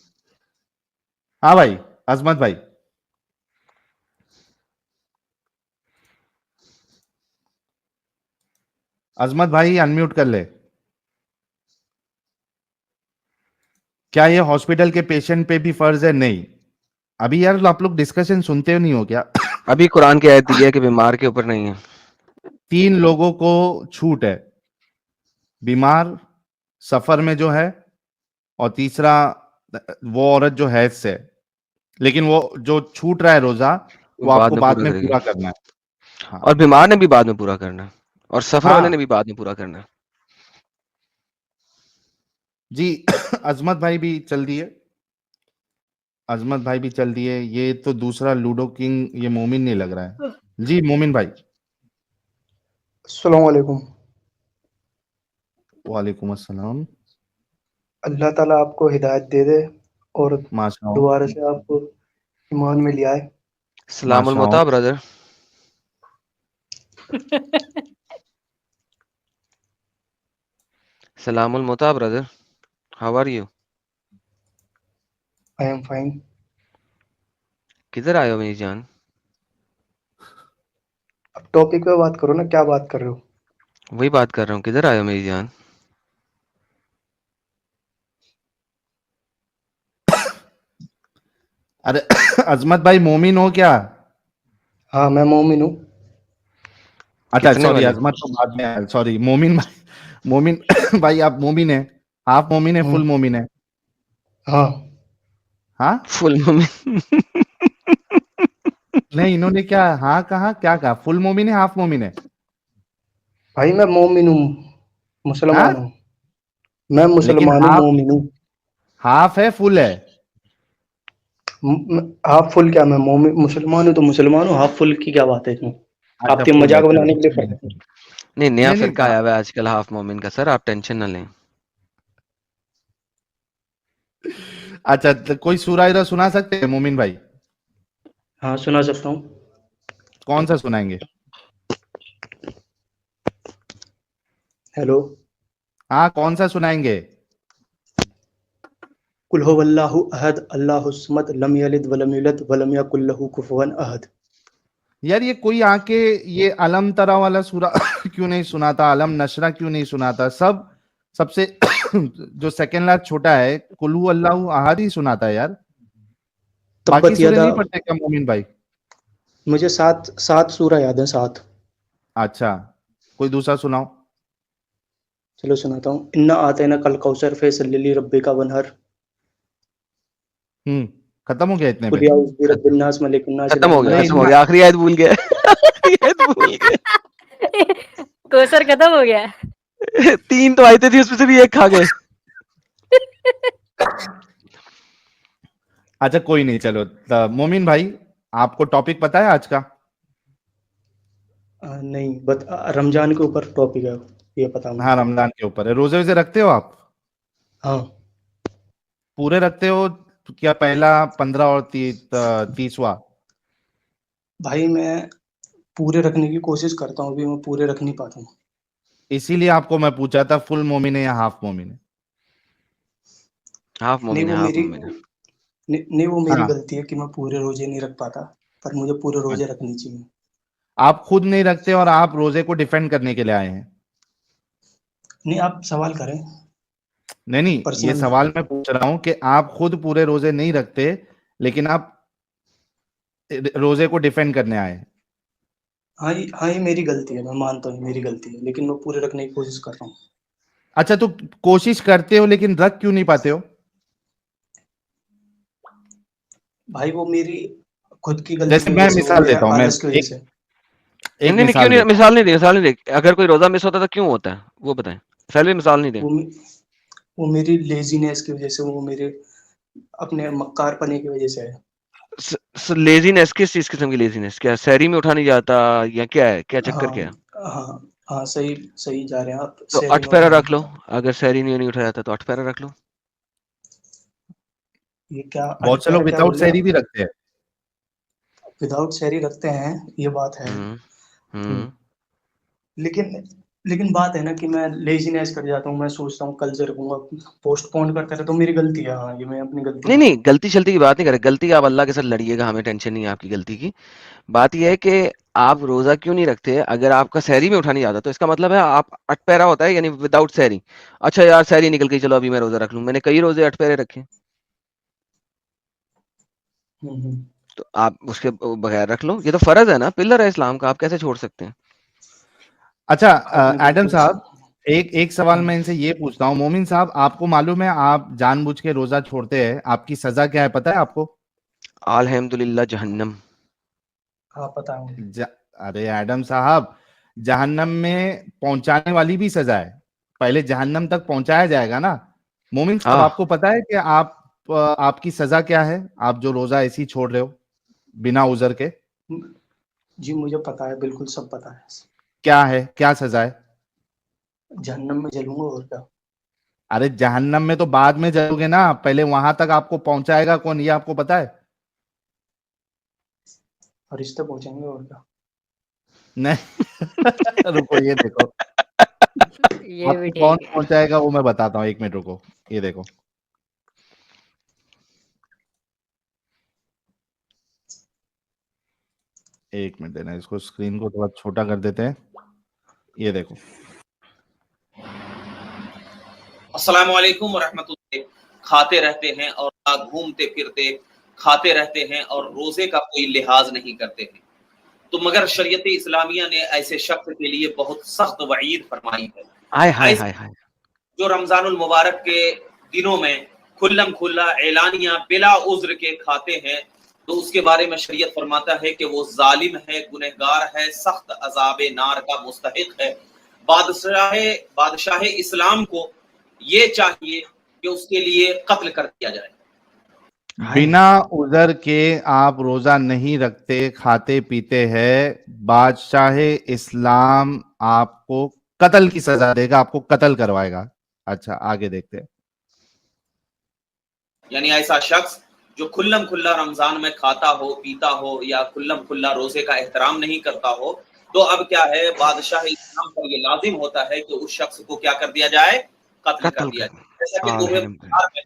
हाँ भाई, अजमत भाई। अजमत भाई अनम्यूट कर ले। क्या ये हॉस्पिटल के पेशेंट पे भी फर्ज है? नहीं। अभी यार आप लोग डिस्कशन सुनते नहीं हो क्या? अभी कुरान की आयत दी है कि बीमार के ऊपर नहीं है। 3 लोगों को छूट है, बीमार, सफर में जो है, और तीसरा वो औरत जो है से। लेकिन वो जो छूट रहा है रोजा, वो वो बाद आपको में बाद पूरा में करेगी, पूरा करना है। हाँ और बीमार ने भी बाद में पूरा करना है, और सफर वाले ने हाँ भी बाद में पूरा करना है। जी। अजमत भाई भी चल दिए, अजमत भाई भी चल दिए। ये तो दूसरा लूडो किंग, ये मोमिन नहीं लग रहा है। जी मोमिन भाई। अस्सलाम वालेकुम। वालेकुम अस्सलाम। अल्लाह ताला आपको हिदायत दे दे और माशाअल्लाह। दोबारा से आपको ईमान में ले आए। सलामुल माशाअल्लाह। मुता ब्रदर। सलामुल मुता brother, how are you? I am fine. किधर आए हो मेरी जान? अब टॉपिक पे बात करो ना, क्या बात कर रहे हो? वही बात कर रहा हूँ, किधर आए हो मेरी जान? अरे अजमत भाई मोमिन हो क्या? हाँ मैं मोमिन हूँ। अच्छा कितने सॉरी, वाले? अजमत तो बाद में आया, सॉरी। मोमिन भाई, मोमिन भाई आप मोमिन है? हाफ मोमिन है, फुल मोमिन है? हाँ हाँ फुल मोमिन। नहीं, इन्होंने क्या हाँ कहा, क्या कहा? फुल मोमिन है, हाफ मोमिन है? भाई मैं मोमिन हूँ, मुसलमान हाँ हूँ। मैं लेकिन मुसलमान हूँ, हाफ, मोमिन हूँ। हाफ है फुल है? हाफ फुल क्या? मैं मोमिन मुसलमान हूँ तो मुसलमान हूँ, हाफ फुल की क्या बात है इसमें? अच्छा आपके फुल है, मजाक बनाने चलो के लिए ठीक है। फर्क है। नहीं, नया नहीं नहीं फिरका आया हुआ है आजकल हाफ मोमिन का सर, आप टेंशन ना लें। अच्छा तो कोई सूरा इधर सुना सकते हैं मोमिन भाई? हाँ सुना सकता हूँ। कौन सा सुनाएंगे? हेलो। हाँ कौन सा सुनाएंगे? कुल हुवल्लाहु अहद अल्लाहुस समद लम यलिद वलम यूलद वलम यकुल लहू कुफुवन अहद। यार ये कोई आके ये अलम तरा वाला सूरा क्यों नहीं सुनाता? अलम नशरा क्यों नहीं सुनाता? सब सबसे जो सेकंड लास्ट छोटा है कुल्हू अल्लाहु अहद ही सुनाता है यार। बाकी तब्बत सूरे यदा। नहीं पढ़ते क्या मोमिन भाई? मुझे सात सात सूरा याद है, सात। अच्छा कोई दूसरा सुनाओ। चलो सुनाता हूँ। इन्ना आतेना कल कौसर फैसल्ली रब्बिका वनहर। खत्म हो गया इतने पे? कुल या उज़ बिरब्बिन नास मलिकिन नास खत्म हो गया, अरे इलाहिन नास। खत्म हो इन्ना, गया, आखिरी आयत भूल गए। आखिरी आयत भूल गए। कोसर खत्म हो गया। 3 तो आयतें थी, उसमें से भी 1 खा गए। अच्छा कोई नहीं, चलो मोमिन भाई आपको टॉपिक पता है आज का? नहीं बट रमजान के ऊपर टॉपिक है, ये पता मुझे। हाँ रमजान के ऊपर है। रोजे वोजे रखते हो आप? हाँ पूरे रखते हो क्या? पहला 15 और 30वां? भाई मैं पूरे रखने की कोशिश करता हूँ, अभी मैं पूरे रख नहीं पाता हूँ। इसीलिए आपको मैं पूछा था फुल मोमिन है या हाफ मोमिन है। हाफ नहीं मोमिन है, वो हाफ मेरी मोमिन है। नहीं वो मेरी हाँ गलती है कि मैं पूरे रोजे नहीं रख पाता, पर मुझे पूरे रोजे रखनी चाहिए। आप खुद नहीं रखते और आप रोजे को डिफेंड करने के लिए आए हैं? नहीं आप सवाल करें नहीं नहीं, ये पर्सनल। सवाल मैं पूछ रहा हूं कि आप खुद पूरे रोजे नहीं रखते लेकिन आप रोजे को डिफेंड करने आए हैं। हाँ ये मेरी गलती है, मैं मानता हूँ ये मेरी गलती है, लेकिन मैं पूरे रखने की कोशिश कर रहा हूँ। अच्छा तो कोशिश करते हो लेकिन रख क्यों नहीं पाते हो? भाई वो मेरी खुद की गलती जैसे की मैं वजह से, वो मिसाल मेरे देता हूं, मैं आलस की वजह एक से। एक नहीं, क्यों मिसाल नहीं? देता हूं। मिसाल नहीं दी, मिसाल नहीं दी। अगर कोई रोज़ा मिस होता है तो क्यों होता है? वो बताएँ। पहले मिसाल नहीं दें। वो मे- वो मेरी लेजीनेस की वजह से, वो मेरे अपने मक्कारपने की वजह से है। लेज़ीनेस किस चीज़ किस्म की लेज़ीनेस? क्या सहरी में उठा नहीं जाता या क्या है? क्या चक्कर हाँ क्या है? हाँ हाँ, सही सही जा रहे हैं आप, तो शहरी 8 में पैरा उठा नहीं रख लो। जाता। अगर सहरी नहीं उठा जाता तो 8 पैरा रख लो। ये क्या बहुत से अटपैरा लोग क्या विदाउट बोल रहे हैं सहरी आप? भी रखते हैं। विदाउट शहरी रखते हैं, ये बात है। हुँ, हम्म। हुँ। लेकिन लेकिन बात है ना कि मैं लेजीनेस कर जाता हूँ, मैं सोचता हूँ कल से रखूंगा, पोस्टपोन करता रहता हूँ। मेरी गलती है, हाँ ये मैं अपनी गलती नहीं, मानता नहीं, हूँ। गलती-शलती की बात नहीं कर रहे। गलती आप अल्लाह के साथ लड़िएगा, हमें टेंशन नहीं है आपकी गलती की। बात ये है कि आप रोज़ा क्यों नहीं रखते? अगर आपका सहरी में उठा नहीं जाता तो इसका मतलब है आप 8 पैरा होता है, यानी विदाउट सहरी। अच्छा यार, सहरी निकल गई, चलो अभी मैं रोज़ा रख लूँ। मैंने कई रोज़े 8 पैरे रखे। हम्म। तो आप उसके बगैर रख लो। ये तो फ़र्ज़ है ना, पिलर है इस्लाम का, आप कैसे छोड़ सकते हैं? अच्छा आपने एडम बिल्कुल साहब, एक एक सवाल हाँ मैं इनसे ये पूछता हूँ। मोमिन साहब आपको मालूम है आप जानबूझ के रोजा छोड़ते हैं, आपकी सजा क्या है पता है आपको? अल्हम्दुलिल्लाह जहन्नम। हाँ पता है मुझे। ज, अरे एडम साहब, जहन्नम में पहुंचाने वाली भी सजा है। पहले जहन्नम तक पहुंचाया जाएगा ना। मोमिन साहब आह! आपको पता है कि आपकी सजा क्या है? आप जो रोजा ऐसे ही छोड़ रहे हो बिना उजर के, जी मुझे पता है, बिल्कुल सब पता है। क्या है, क्या सजा है? जहन्नम में जलूंगा और क्या। अरे जहन्नम में तो बाद में जलोगे ना, पहले वहां तक आपको पहुंचाएगा कौन, ये आपको पता है? फरिश्ते पहुंचेंगे और क्या। नहीं रुको ये देखो, ये भी आपको कौन ठीक है। पहुंचाएगा वो मैं बताता हूँ, 1 मिनट रुको, ये देखो। एक मिनट देना, इसको स्क्रीन को थोड़ा छोटा कर देते हैं, ये देखो। अस्सलामु अलैकुम वरहमतुल्लाह। खाते रहते हैं और घूमते फिरते खाते रहते हैं और रोजे का कोई लिहाज नहीं करते हैं, तो मगर शरीयत इस्लामिया ने ऐसे शख्स के लिए बहुत सख्त वईद फरमाई है। हाय हाय ऐसे हाय हाय। जो रमजानुल मुबारक के दिनों में खुल्लम खुल्ला एलानिया बिला उज्र के खाते हैं, तो उसके बारे में शरीयत फरमाता है कि वो जालिम है, गुनहगार है, सख्त अजाब नार का मुस्तहिक है। बादशाह इस्लाम को ये चाहिए कि उसके लिए कत्ल कर दिया जाए। बिना उजर के आप रोजा नहीं रखते, खाते पीते हैं, बादशाह इस्लाम आपको कत्ल की सजा देगा, आपको कत्ल करवाएगा। अच्छा आगे देखते हैं। यानी ऐसा शख्स जो खुल्लम खुल्ला रमजान में खाता हो, पीता हो या खुल्लम खुल्ला रोजे का एहतराम नहीं करता हो, तो अब क्या है, बादशाह इस्लाम पर ये लाजिम होता है कि उस शख्स को क्या कर दिया जाए, कत्ल कर दिया जाए। जैसा कि दुर्रे मुख्तार में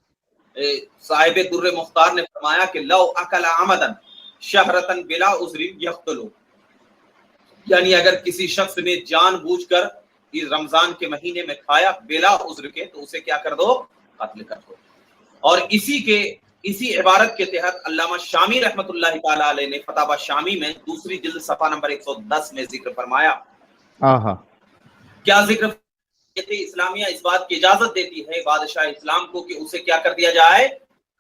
साहिब दुर्रे मुख्तार ने फरमाया कि लौ अकल आमदन शहरतन बिला उजरी यख्तलू, यानी अगर किसी शख्स ने जानबूझकर इस रमजान के महीने में खाया बिला उज्र के, तो उसे क्या कर दो, कत्ल कर दो। और इसी इबारत के तहत अल्लामा शामी रहमतुल्लाह ताला अलैह ने फतावा शामी में दूसरी जिल्द सफा नंबर 110 में जिक्र फरमाया। क्या जिक्र? इस्लामिया इस बात की इजाजत देती है बादशाह इस्लाम को कि उसे क्या कर दिया जाए,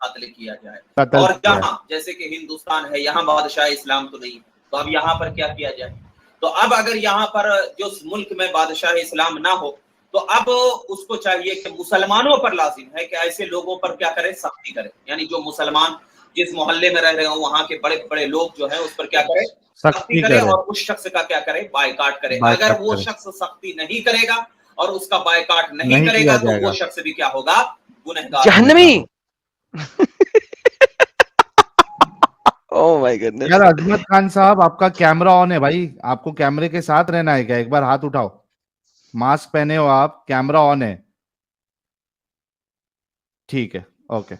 कत्ल किया जाए। और जहां जैसे कि हिंदुस्तान है, यहाँ बादशाह इस्लाम तो नहीं, तो अब यहाँ पर क्या किया जाए? तो अब अगर यहाँ पर जो मुल्क में बादशाह इस्लाम ना हो, तो अब उसको चाहिए कि मुसलमानों पर लाजिम है कि ऐसे लोगों पर क्या करे, सख्ती करे। यानी जो मुसलमान जिस मोहल्ले में रह रहे हो, वहां के बड़े बड़े लोग जो है उस पर क्या करे, सख्ती करे और उस शख्स का क्या करे, बायकाट करे। अगर वो शख्स सख्ती नहीं करेगा और उसका बायकाट नहीं करेगा, तो वो शख्स भी क्या होगा, गुनहगार, जहन्नमी। Oh my goodness. यार अजमत खान साहब, आपका कैमरा ऑन है भाई, आपको कैमरे के साथ रहना है क्या? एक बार हाथ उठाओ, मास्क पहने हो आप, कैमरा ऑन है। ठीक है, ओके।